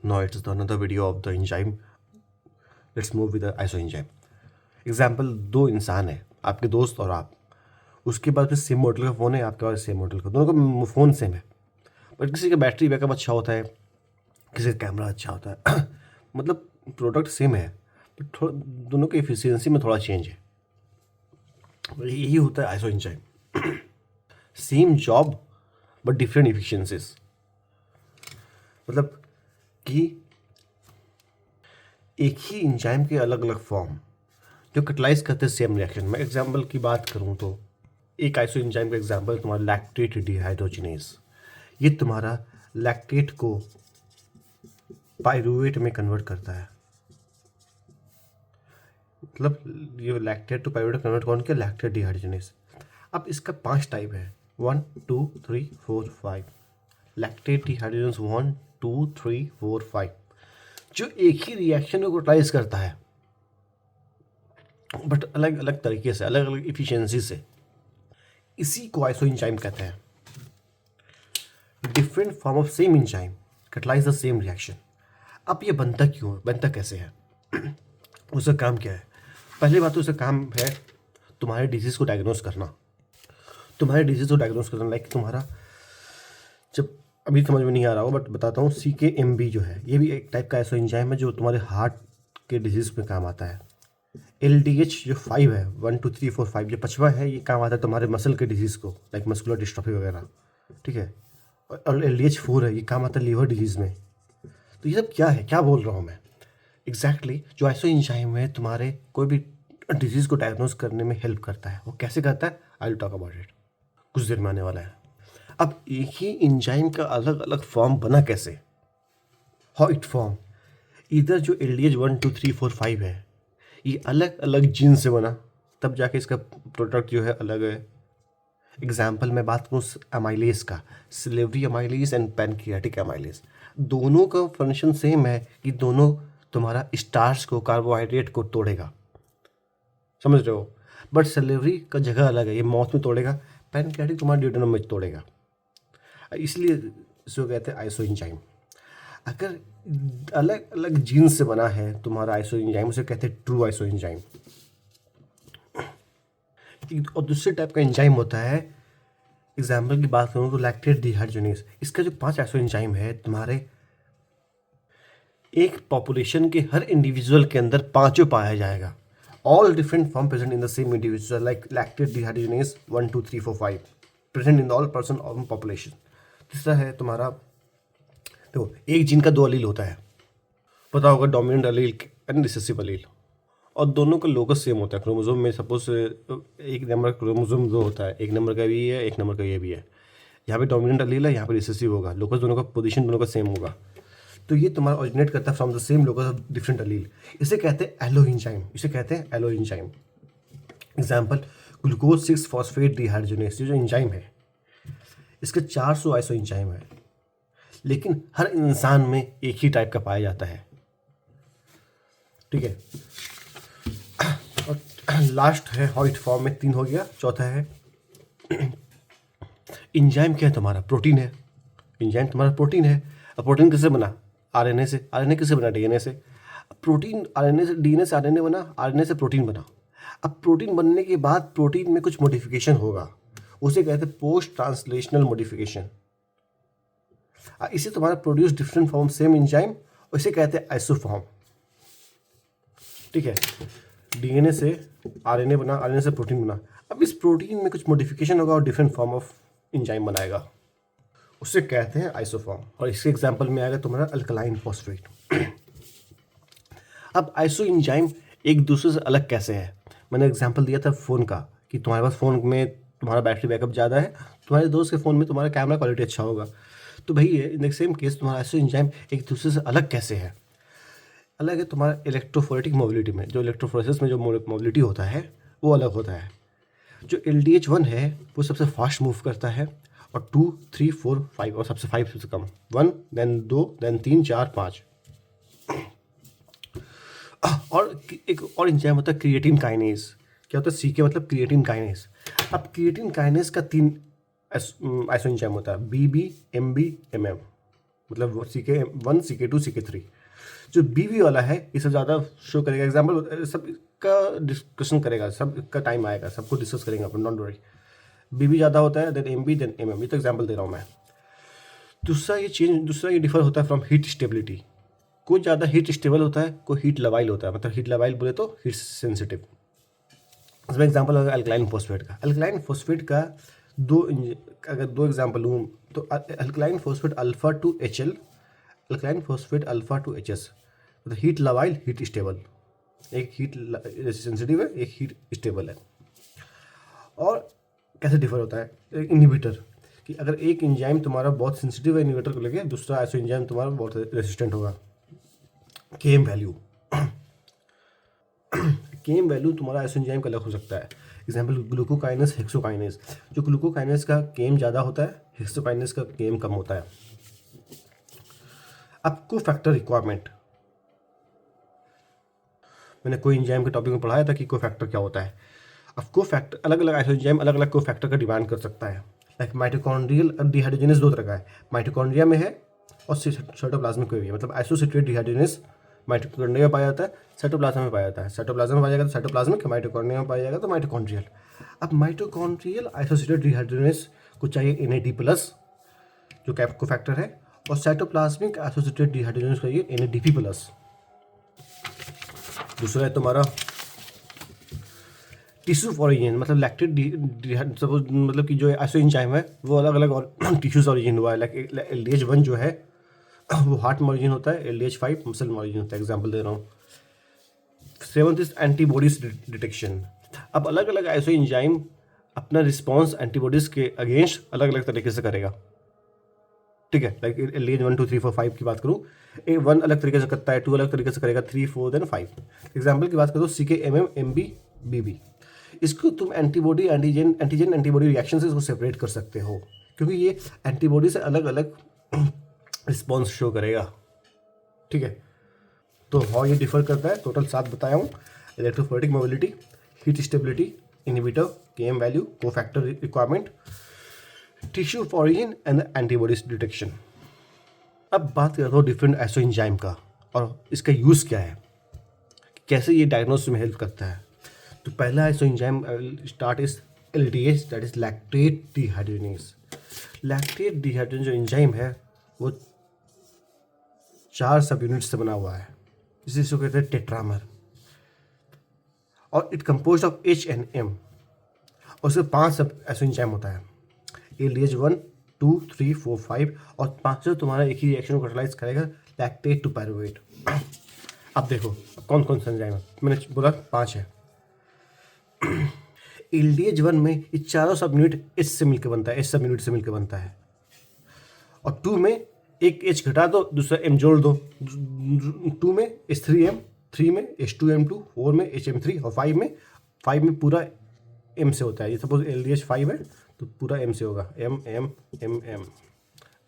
No, it's another video of the enzyme. Let's move with the isoenzyme. Example, दो इंसान है, आपके दोस्त और आप, उसके पास भी सेम मॉडल का फ़ोन है, आपके पास सेम मॉडल का, दोनों का फ़ोन सेम है, बट किसी का बैटरी बैकअप अच्छा होता है, किसी का कैमरा अच्छा होता है मतलब प्रोडक्ट सेम है, बट थोड़ा दोनों की एफिशिएंसी में थोड़ा चेंज है। यही होता है isoenzyme. Same job but different efficiencies. मतलब कि एक ही एंजाइम के अलग अलग फॉर्म जो कैटलाइज करते हैं सेम रिएक्शन में। एग्जाम्पल की बात करूँ तो एक आइसो एंजाइम का एग्जाम्पल तुम्हारा लैक्टेट डिहाइड्रोजिनेज। ये तुम्हारा लैक्टेट को पाइरूवेट में कन्वर्ट करता है। मतलब ये लैक्टेट टू पाइरूवेट कन्वर्ट कौन किया? Lactate dehydrogenase. अब इसका 5 टाइप है, 1 2 3 4 5। लैक्टेट डिहाइड्रोजिनेज 1 2 3 4 5 जो एक ही रिएक्शन को कैटलाइज करता है, बट अलग अलग तरीके से, अलग अलग इफिशिएंसी से। इसी को आइसोएंजाइम कहते हैं। Different form of same enzyme catalyse the same reaction. अब ये बनता क्यों है, बनता कैसे है, उसका काम क्या है? पहली बात तो उसका काम है तुम्हारे डिजीज़ को डायग्नोस करना। तुम्हारे डिजीज़ को डायग्नोस करना लाइक तुम्हारा, जब अभी समझ में नहीं आ रहा हो बट बताता हूँ, CKMB जो है ये भी एक टाइप का आइसोएंजाइम है जो तुम्हारे हार्ट के डिजीज़ में काम आता है। LDH जो 5 है, 1 2 3 4 5 जो 5वां है, ये काम आता है तुम्हारे मसल के डिजीज़ को, लाइक मस्कुलर डिस्ट्रॉफी वगैरह, ठीक है। और LDH 4 है, ये काम आता है लीवर डिजीज़ में। तो ये सब क्या है, क्या बोल रहा हूँ मैं एग्जैक्टली? जो आइसोएंजाइम है तुम्हारे कोई भी डिजीज़ को डायग्नोस करने में हेल्प करता है। वो कैसे करता है, I will talk about it, कुछ देर में आने वाला है। अब एक ही एंजाइम का अलग अलग फॉर्म बना कैसे? How it form? इधर जो LDH 1 2 3 4 5 है, ये अलग अलग जीन से बना, तब जाके इसका प्रोडक्ट जो है अलग है। एग्जाम्पल मैं बात करूँ अमाइलेज का, salivary amylase and pancreatic amylase, दोनों का फंक्शन सेम है कि दोनों तुम्हारा स्टार्च को, कार्बोहाइड्रेट को तोड़ेगा, समझ रहे हो? बट सिलेवरी का जगह अलग है, ये माउथ में तोड़ेगा, पैनक्रियाटिक तुम्हारा ड्यूडेनम में तोड़ेगा। इसलिए इसको कहते हैं आइसोएंजाइम। अगर अलग अलग जीन से बना है तुम्हारा आइसोएंजाइम, उसे कहते हैं ट्रू आइसोएंजाइम। और दूसरे टाइप का एंजाइम होता है, एग्जाम्पल की बात करूँ तो लैक्टेट डिहाइड्रोजिनेज। इसका जो 5 आइसोएंजाइम है तुम्हारे एक पॉपुलेशन के हर इंडिविजुअल के अंदर पांचों पाया जाएगा। All different form present in the same individual, like lactate dehydrogenase 1 2 3 4 5 present in all person of population. तीसरा है तुम्हारा, देखो एक जीन का 2 अलील होता है, पता होगा, डोमिनेंट अलील एंड रिसेसिव अलील, और दोनों का लोकस सेम होता है क्रोमोसोम में। सपोज एक नंबर क्रोमोसोम 2 होता है, एक नंबर का भी है, एक नंबर का ये भी है। यहाँ पे डोमिनेंट अलील है, यहाँ पे रिसेसिव होगा, लोकस दोनों का पोजीशन दोनों का सेम होगा। तो ये तुम्हारा ओरिजिनेट करता है from the same locus of different allele. इसे कहते हैं एलोएंजाइम, इसे कहते हैं alloenzyme. Example glucose 6 phosphate dehydrogenase, ये जो एंजाइम है इसके 400 आइसोएंजाइम है, लेकिन हर इंसान में एक ही टाइप का पाया जाता है, ठीक है। और लास्ट है हॉइट फॉर्म में 3 हो गया। चौथा है एंजाइम क्या है तुम्हारा? प्रोटीन है। एंजाइम तुम्हारा प्रोटीन है। अब प्रोटीन किससे बना? RNA से। RNA किससे बना? DNA से। प्रोटीन RNA से, DNA से RNA बना, RNA से प्रोटीन बना। अब प्रोटीन बनने के बाद प्रोटीन में कुछ मॉडिफिकेशन होगा, उसे कहते हैं पोस्ट ट्रांसलेशनल मॉडिफिकेशन। इसे तुम्हारा produce different form same enzyme, इसे कहते हैं आइसोफॉर्म, ठीक है। DNA से RNA बना, RNA से प्रोटीन बना। अब इस प्रोटीन में कुछ मॉडिफिकेशन होगा और डिफरेंट फॉर्म ऑफ एंजाइम बनाएगा, उसे कहते हैं आइसोफॉर्म। और इसके एग्जांपल में आएगा तुम्हारा अल्कलाइन फॉस्फेट। अब आइसो एंजाइम एक दूसरे से अलग कैसे है? मैंने एग्जांपल दिया था फ़ोन का, कि तुम्हारे पास फ़ोन में तुम्हारा बैटरी बैकअप ज़्यादा है, तुम्हारे दोस्त के फ़ोन में तुम्हारा कैमरा क्वालिटी अच्छा होगा। तो भाई इन द सेम केस तुम्हारा आइसो एंजाइम एक दूसरे से अलग कैसे है? अलग है तुम्हारा इलेक्ट्रोफोरेटिक मोबिलिटी में। जो इलेक्ट्रोफोरेसिस में जो मोबिलिटी होता है वो अलग होता है। जो LDH1 है वो सबसे फास्ट मूव करता है, और 2 3 4 5 और सबसे 5 सबसे कम, 1 देन 2 देन 3 4 5। और एक और एंजाइम होता है क्रिएटिन काइनेज। क्या होता है? CK मतलब क्रिएटिन काइनेज। अब क्रिएटिन काइनेज का 3 आइसो एंजाइम होता है, BB MB MM, मतलब CK1 CK2 CK3। जो BB वाला है इससे ज़्यादा शो करेगा। एग्जाम्पल सब का डिस्कशन करेगा, सब का टाइम आएगा, सबको डिस्कस करेंगे अपन, डोंट वरी। BB ज़्यादा होता है देन MB देन MM, ये तो एग्जाम्पल दे रहा हूँ मैं। दूसरा ये डिफर होता है फ्रॉम हीट स्टेबिलिटी। कोई ज़्यादा हीट स्टेबल होता है, कोई हीट लवाइल होता है। मतलब हीट लवाइल बोले तो हीट सेंसिटिव। इसमें एग्जाम्पल होगा अल्कलाइन फॉस्फेट का। अल्कलाइन फॉस्फेट का अगर दो एग्जाम्पल लूँ तो alkaline phosphate alpha two HL, alkaline phosphate alpha two HS। मतलब हीट लवाइल हीट स्टेबल, एक हीट सेंसिटिव है, एक हीट स्टेबल है। और कैसे डिफर होता है इनहिबिटर, कि अगर एक एंजाइम तुम्हारा बहुत सेंसिटिव है इनहिबिटर को लेके, दूसरा ऐसा एंजाइम तुम्हारा बहुत रेसिस्टेंट होगा। केम वैल्यू केम वैल्यू तुम्हारा ऐसा एंजाइम का अलग हो सकता है। Example glucokinase hexokinase. जो ग्लूकोकाइनेस का केम ज़्यादा होता है, हेक्सोकाइनेस का केम कम होता है। अब कोफैक्टर रिक्वायरमेंट, मैंने कोई एंजाइम के टॉपिक में पढ़ाया था कि कोफैक्टर क्या होता है। अब कोफैक्टर अलग अलग आइसोएंजाइम अलग अलग कोफैक्टर का डिमांड कर सकता है। लाइक माइटोकॉन्ड्रियल डिहाइड्रोजनेस दो तरह का है, माइटोकॉन्ड्रिया में है और साइटोप्लाज्मिक में भी है। मतलब आइसोसिट्रेट डिहाइड्रोजनेस माइटोकॉन्ड्रिया में पाया जाता है, साइटोप्लाज्म में पाया जाता है। साइटोप्लाज्म में पाया जाएगा तो साइटोप्लाज्मिक, माइटोकॉन्ड्रिया में पाया जाएगा तो माइटोकॉन्ड्रियल। अब माइटोकॉन्ड्रियल आइसोसिट्रेट डिहाइड्रोजनेस को चाहिए NAD+, जो कोफैक्टर है, और साइटोप्लाज्मिक एसोसिएटेड डिहाइड्रोजनेस का ये NADP+। दूसरा है तुम्हारा टिश्यू ऑरिजिन, मतलब लैक्टेट सपोज, मतलब कि जो आइसोएंजाइम है वो अलग अलग और टिश्यूज ऑरिजिन हुआ है। लाइक LDH1 जो है वो हार्ट में ऑरिजिन होता है, LDH5 मसल में ऑरिजिन होता है। एग्जाम्पल दे रहा हूँ। 7th is antibodies detection. अब अलग अलग आइसोएंजाइम अपना रिस्पॉन्स एंटीबॉडीज के अगेंस्ट अलग अलग तरीके से करेगा, ठीक है। लाइक LDH1 2 3 4 5 की बात करूँ, 1 अलग तरीके से करता है, 2 अलग तरीके से करेगा, 3 4 देन 5। एग्जाम्पल की बात करो CK MM MB BB, इसको तुम एंटीजन एंटीबॉडी रिएक्शन से इसको सेपरेट कर सकते हो, क्योंकि ये एंटीबॉडी से अलग अलग रिस्पॉन्स शो करेगा, ठीक है। तो हाउ ये डिफर करता है, टोटल 7 बताया हूँ। Electrophoretic mobility, heat stability, inhibitor, came value, cofactor requirement, tissue of origin and antibodies detection. अब बात करता हूँ डिफरेंट आइसोएंजाइम का और इसका यूज़ क्या है, कैसे ये डायग्नोसिस में हेल्प करता है। तो पहला isoenzyme start is LDH, that is lactate dehydrogenase. Lactate dehydrogenase जो एंजाइम है वो 4 सब यूनिट से बना हुआ है, जिसको कहते हैं टेट्रामर, और it compose of H and M, और उसके 5 सब आइसोएंजाइम होता है, LDH1 2 3 4 5, और 5 तुम्हारा एक ही रिएक्शन को कैटालाइज करेगा, लैक्टेट टू पायरुवेट। अब देखो कौन कौन सा एंजाइम है, मैंने बोला 5 है। LDH1 में ये चारों सब यूनिट H से मिलकर बनता है, H सब यूनिट से मिलकर बनता है, और 2 में एक H घटा दो, दूसरा M जोड़ दो। 2 में H3M, 3 में H2M2, 4 में HM3, और 5 में पूरा M से होता है। ये सपोज LDH5 है तो पूरा M से होगा, M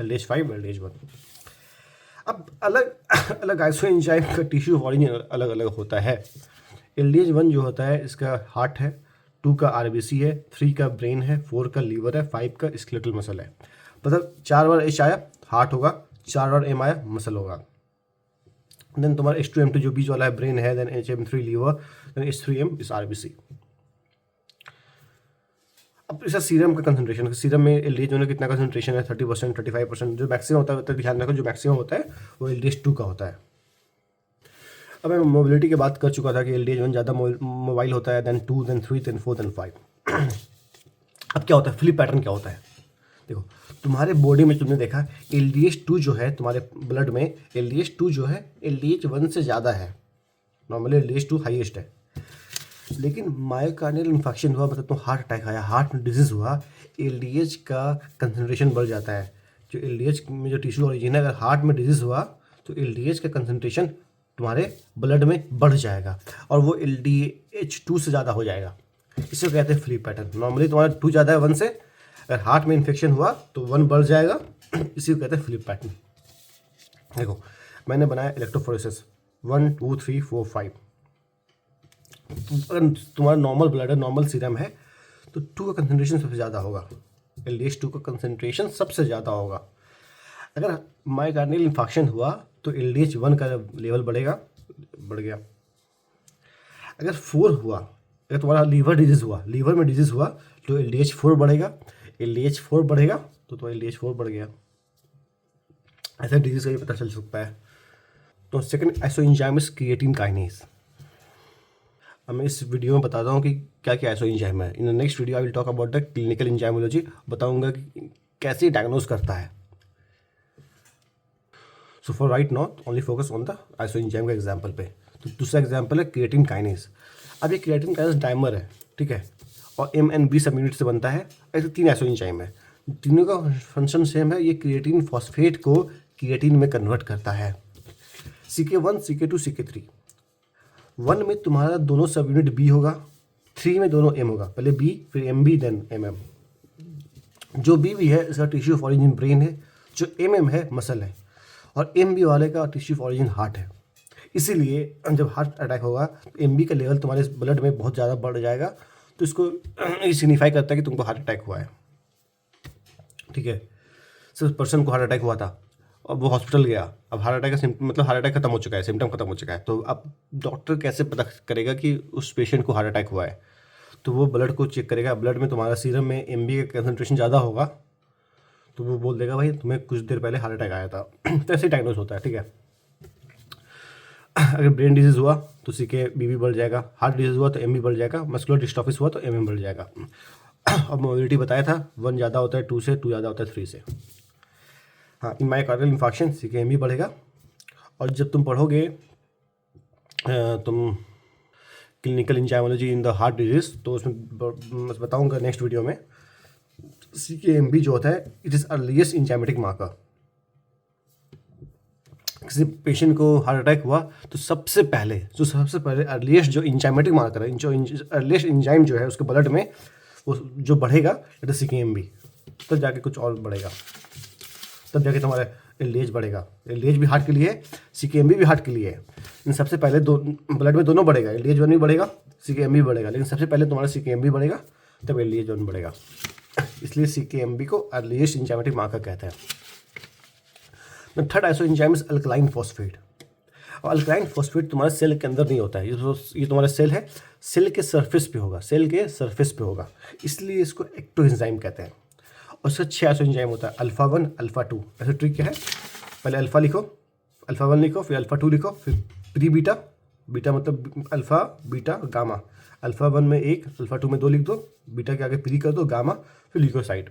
LDH5 LDH1। अब अलग अलग आइसोएंजाइम का टिश्यू ऑरिजिन अलग अलग होता है। LDH1 जो होता है इसका हार्ट है, 2 का RBC है, 3 का ब्रेन है, 4 का लीवर है, 5 का स्केलेटल मसल है। मतलब 4 बार H आया हार्ट होगा, 4 बार M आया मसल होगा। देन तुम्हारा H2M2 जो बीच वाला है ब्रेन है, then HM3 liver, then H3M इस RBC। अब इसका सीरम का कंसंट्रेशन, सीरम में LDH में कितना कंसंट्रेशन है, 30% 35%, जो मैक्सिमम होता है, तो ध्यान रखो जो मैक्सिमम होता है वो LDH2 का होता है। अब मैं मोबिलिटी की बात कर चुका था कि LDH1 ज़्यादा मोबाइल होता है, देन 2 देन 3 देन 4 देन 5। अब क्या होता है, फ्लिप पैटर्न क्या होता है, देखो तुम्हारे बॉडी में तुमने देखा LDH2 जो है तुम्हारे ब्लड में, LDH2 जो है LDH1 से ज़्यादा है। नॉर्मली LDH2 हाईएस्ट है, लेकिन मायोकार्डियल इन्फेक्शन हुआ, मतलब तुम हार्ट अटैक आया, हार्ट में डिजीज़ हुआ, LDH का कंसंट्रेशन बढ़ जाता है। जो LDH में जो टिश्यू ऑरिजिन है, अगर हार्ट में डिजीज़ हुआ तो LDH का कंसंट्रेशन तुम्हारे ब्लड में बढ़ जाएगा और वो LDH2 से ज़्यादा हो जाएगा। इसे कहते हैं फ्लिप पैटर्न। नॉर्मली तुम्हारा 2 ज़्यादा है 1 से, अगर हार्ट में इन्फेक्शन हुआ तो 1 बढ़ जाएगा, इसी को कहते हैं फ्लिप पैटर्न। देखो मैंने बनाया इलेक्ट्रोफोरेसिस 1 2 3 4 5। अगर तुम्हारा नॉर्मल ब्लड है, नॉर्मल सीरम है, तो 2 का कंसंट्रेशन सबसे ज़्यादा होगा, LDH2 का कंसंट्रेशन सबसे ज़्यादा होगा। अगर मायोकार्डियल इन्फार्क्शन हुआ तो LDH1 का लेवल बढ़ गया। अगर 4 हुआ, अगर तुम्हारा लीवर में डिजीज़ हुआ तो LDH4 बढ़ेगा, LDH4 बढ़ेगा तो तुम्हारा LDH4 बढ़ गया। ऐसा डिजीज़ का भी पता चल सकता है। तो second isoenzyme is creatine kinase. अब मैं इस वीडियो में बताता हूँ कि क्या क्या आइसोएंजाइम है। In the next video I will talk about the clinical enzymology, बताऊंगा कि कैसे डायग्नोज करता है। So for right now only focus on the isoenzyme का एग्जाम्पल पे। तो दूसरा एग्जाम्पल है क्रिएटिन काइनेज। अब ये क्रिएटिन काइनेज डाइमर है, ठीक है, और MNB सब यूनिट से बनता है। ऐसे 3 आइसोएंजाइम है, तीनों का फंक्शन सेम है। ये क्रिएटिन फॉस्फेट को क्रिएटिन में कन्वर्ट करता है। CK1, CK2, CK3। 1 में तुम्हारा दोनों सब यूनिट B होगा, 3 में दोनों M होगा। पहले B फिर MB देन MM। जो B भी है इसका टिश्यू ऑफ ऑरिजिन ब्रेन है, जो MM है मसल है, और MB वाले का टिश्यू ऑफ ऑरिजिन हार्ट है। इसीलिए जब हार्ट अटैक होगा तो MB का लेवल तुम्हारे ब्लड में बहुत ज़्यादा बढ़ जाएगा, तो इसको ये सिग्निफाई करता है कि तुमको हार्ट अटैक हुआ है, ठीक है। सिर्फ पर्सन को हार्ट अटैक हुआ था, अब वो हॉस्पिटल गया, अब हार्ट अटैक का मतलब हार्ट अटैक खत्म हो चुका है, सिम्टम खत्म हो चुका है, तो अब डॉक्टर कैसे पता करेगा कि उस पेशेंट को हार्ट अटैक हुआ है? तो वो ब्लड को चेक करेगा। ब्लड में तुम्हारा सीरम में MB का कंसनट्रेशन ज़्यादा होगा, तो वो बोल देगा भाई तुम्हें कुछ देर पहले हार्ट अटैक आया था। तो ऐसे डायग्नोज होता है, ठीक है। अगर ब्रेन डिजीज़ हुआ तो CK-BB बढ़ जाएगा, हार्ट डिजीज़ हुआ तो MB बढ़ जाएगा, मस्कुलर डिस्ट्रॉफिस हुआ तो MM बढ़ जाएगा। अब मोबिलिटी बताया था, 1 ज़्यादा होता है 2 से, 2 ज़्यादा होता है 3 से। हाँ, इन मायोकार्डियल इन्फार्क्शन CK-MB बढ़ेगा। और जब तुम पढ़ोगे तुम clinical enzymology in the heart disease, तो उसमें बताऊंगा नेक्स्ट वीडियो में। CK-MB जो होता है it is earliest enzymatic marker. किसी पेशेंट को हार्ट अटैक हुआ तो सबसे पहले अर्लीस्ट जो एंजाइमेटिक मार्कर है, जो अर्लीस्ट एंजाइम जो है उसके ब्लड में वो जो बढ़ेगा इट इज CK-MB। तब जाके कुछ और बढ़ेगा, तब जाके तुम्हारा LDH बढ़ेगा। LDH भी हार्ट के लिए है, CK-MB भी हार्ट के लिए है। इन सबसे पहले ब्लड में दोनों बढ़ेगा, LDH1 भी बढ़ेगा, CK-MB बढ़ेगा, लेकिन सबसे पहले तुम्हारा CK-MB बढ़ेगा तब LDH1 बढ़ेगा। इसलिए CK-MB को अर्लीस्ट एंजाइमेटिक मार्कर कहते हैं। The third isoenzyme is alkaline phosphate. और अल्कलाइन फॉस्फेट तुम्हारे सेल के अंदर नहीं होता है, ये तुम्हारा सेल है, सेल के सरफेस पे होगा, इसलिए इसको एक्टोएंजाइम कहते हैं। और इसका 6 आइसोएंजाइम होता है, अल्फा 1, अल्फा 2। ऐसा ट्रिक क्या है, पहले अल्फा लिखो, अल्फा 1 लिखो, फिर अल्फा 2 लिखो, फिर प्री बीटा, बीटा मतलब अल्फा बीटा गामा। अल्फा 1 में 1, अल्फा 2 में 2 लिख दो, बीटा के आगे प्री कर दो, गामा, फिर लिखो साइड।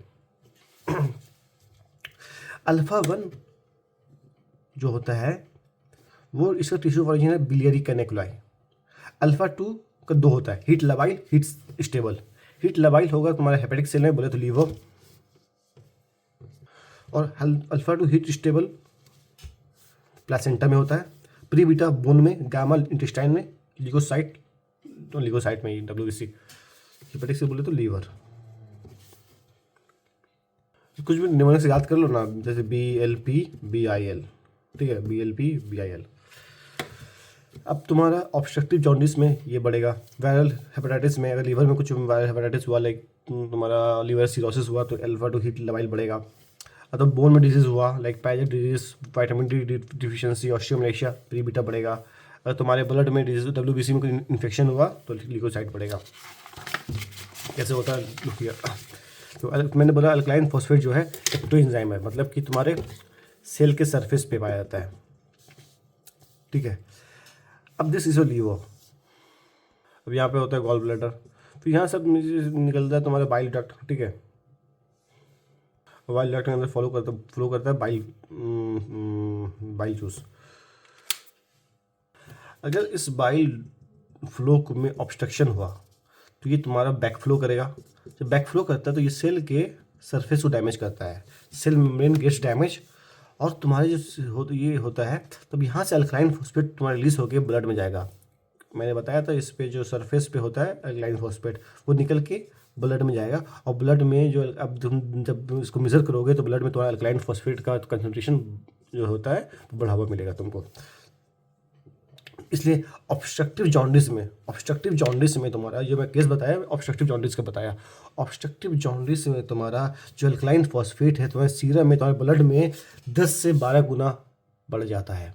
अल्फा 1 जो होता है वो इसका टिश्यू ऑफ ऑरिजिन है बिलियरी कैनेकुलाई। अल्फा 2 का 2 होता है, हीट लबाइल, हीट स्टेबल। हीट लबाइल होगा तुम्हारा हेपेटिक सेल में, बोले तो लीवर, और अल्फा 2 हीट स्टेबल प्लासेंटा में होता है। प्री बीटा बोन में, गामा इंटेस्टाइन में, लिकोसाइट, तो लिकोसाइट में WBC, हेपेटिक से बोले तो लीवर। कुछ भी निमन से याद कर लो ना, जैसे BLP BIL, ठीक है, BLP BIL। अब तुम्हारा ऑब्स्ट्रक्टिव जॉन्डिस में ये बढ़ेगा। वायरल हेपेटाइटिस में, अगर लीवर में कुछ वायरल हेपेटाइटिस हुआ, लाइक तुम्हारा लीवर सिरोसिस हुआ, तो अल्फा 2 हीट लबाइल बढ़ेगा। अगर बोन में डिजीज़ हुआ, like pilot disease, vitamin D deficiency, osteomalacia, pre beta बढ़ेगा। अगर तुम्हारे ब्लड में डिजीज WBC में कोई इन्फेक्शन हुआ तो लिकोसाइट बढ़ेगा। कैसे होता है लुकिया। तो मैंने बोला अल्कलाइन फॉस्फेट जो है एक्टोएंजाइम है, मतलब कि तुम्हारे सेल के सरफेस पे पाया जाता है, ठीक है। अब दिस इज अ लीवर। अब यहाँ पे होता है गॉल ब्लैडर, तो यहाँ सब निकलता है तुम्हारे बाइल डक्ट, ठीक है। बाइल डक्ट के अंदर फ्लो करता है बाइल जूस। अगर इस बाइल फ्लो में ऑब्स्ट्रक्शन हुआ तो ये तुम्हारा बैक फ्लो करेगा। जब बैक फ्लो करता है तो ये सेल के सरफेस को डैमेज करता है, सेल मेम्ब्रेन गेट्स डैमेज, और तुम्हारे ये होता है तब यहाँ से अल्कलाइन फॉस्फेट तुम्हारा रिलीज होकर ब्लड में जाएगा। मैंने बताया था इस पे जो सरफेस पे होता है अल्कलाइन फॉस्फेट, वो निकल के ब्लड में जाएगा, और ब्लड में जो अब तुम जब इसको मेजर करोगे तो ब्लड में तुम्हारा अल्कलाइन फॉस्फेट का कंसनट्रेशन जो होता है वो बढ़ावा मिलेगा तुमको। इसलिए ऑब्स्ट्रक्टिव जॉन्डिस में तुम्हारा जो मैं केस बताया ऑब्स्ट्रक्टिव जॉन्डिस का बताया, ऑब्स्ट्रक्टिव जॉन्डिस में तुम्हारा जो अल्कलाइन फॉस्फेट है तुम्हारे सीरम में, तुम्हारे ब्लड में 10 से 12 गुना बढ़ जाता है।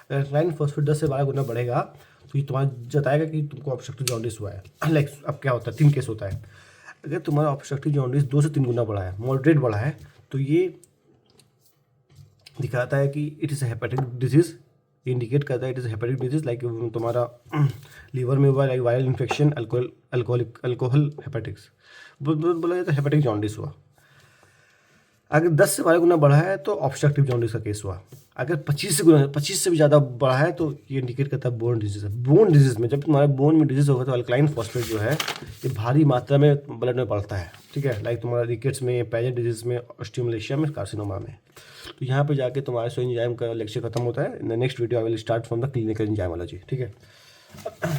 अगर अल्कलाइन फॉस्फेट 10 से 12 गुना बढ़ेगा तो ये तुम्हारा जताएगा कि तुमको ऑब्स्ट्रक्टिव जॉन्डिस हुआ है। लाइक अब क्या होता है, 3 केस होता है। अगर तुम्हारा ऑब्स्ट्रक्टिव जॉन्डिस 2 से 3 गुना बढ़ा है, मॉडरेट बढ़ा है, तो ये दिखाता है कि it is a hepatic disease, indicate करता है it is hepatic disease. Like तुम्हारा लीवर में हुआ, लाइक वायरल इन्फेक्शन, अल्कोहल हेपेटिक्स बोला जाता है, हेपेटिक जॉन्डिस हुआ। अगर 10 से 12 गुना बढ़ा है तो ऑब्स्ट्रक्टिव जॉन्डिस का केस हुआ। अगर 25 से भी ज़्यादा बढ़ा है तो ये इंडिकेट करता है बोन डिजीज़ है। बोन डिजीज़ में जब तुम्हारे बोन में डिजीज़ होगा तो अल्कलाइन फॉस्फेट जो है ये भारी मात्रा में ब्लड में बढ़ता है, ठीक है। लाइक तुम्हारा रिकेट्स में, पेजेंट डिजीज़ में, ऑस्टियोमलेशिया में, कार्सिनोमा में। तो यहाँ पे जाके तुम्हारा सो एंजाइम का लेक्चर खत्म होता है। In the next video I will start from the clinical enzymology, ठीक है।